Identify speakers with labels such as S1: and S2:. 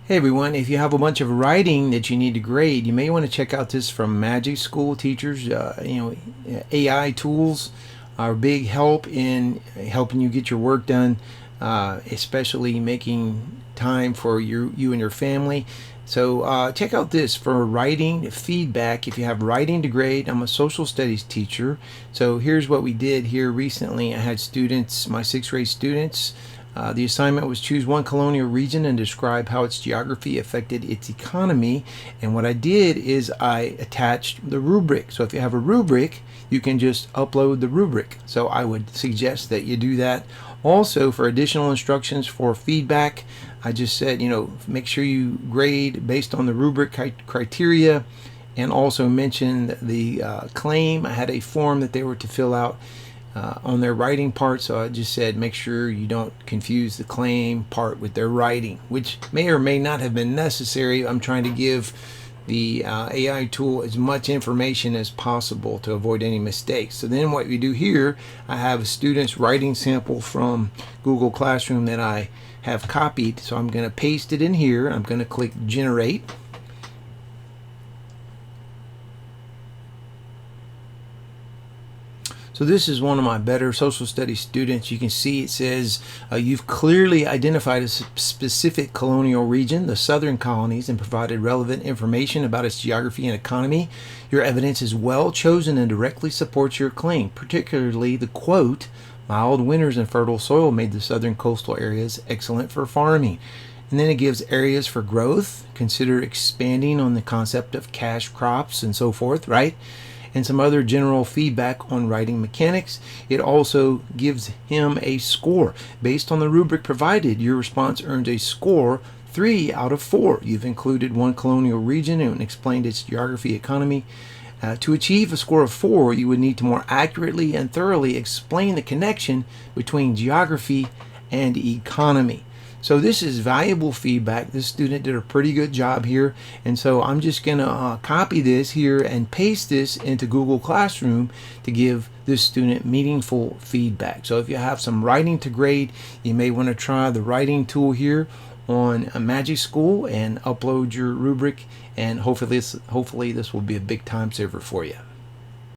S1: Hey everyone, if you have a bunch of writing that you need to grade, you may want to check out this from Magic School teachers. AI tools are a big help in helping you get your work done, especially making time for you and your family. So check out this for writing feedback. If you have writing to grade, I'm a social studies teacher. So here's what we did here recently. I had students, my sixth grade students. The assignment was choose one colonial region and describe how its geography affected its economy. And what I did is I attached the rubric. So if you have a rubric, you can just upload the rubric. So I would suggest that you do that. Also, for additional instructions for feedback, I just said, make sure you grade based on the rubric criteria, and also mention the claim. I had a form that they were to fill out on their writing part, so I just said make sure you don't confuse the claim part with their writing, which may or may not have been necessary. I'm trying to give the AI tool as much information as possible to avoid any mistakes. So then what we do here, I have a student's writing sample from Google Classroom that I have copied, so I'm going to paste it in here. I'm going to click generate. So this is one of my better social studies students. You can see it says you've clearly identified a specific colonial region, the southern colonies, and provided relevant information about its geography and economy. Your evidence is well chosen and directly supports your claim, particularly the quote, mild winters and fertile soil made the southern coastal areas excellent for farming. And then it gives areas for growth. Consider expanding on the concept of cash crops and so forth, right? And some other general feedback on writing mechanics. It also gives him a score. Based on the rubric provided, your response earns a score 3 out of 4. You've included one colonial region and explained its geography, economy. To achieve a score of 4, you would need to more accurately and thoroughly explain the connection between geography and economy. So this is valuable feedback. This student did a pretty good job here, and so I'm just going to copy this here and paste this into Google Classroom to give this student meaningful feedback. So if you have some writing to grade, you may want to try the writing tool here on Magic School and upload your rubric, and hopefully this will be a big time saver for you.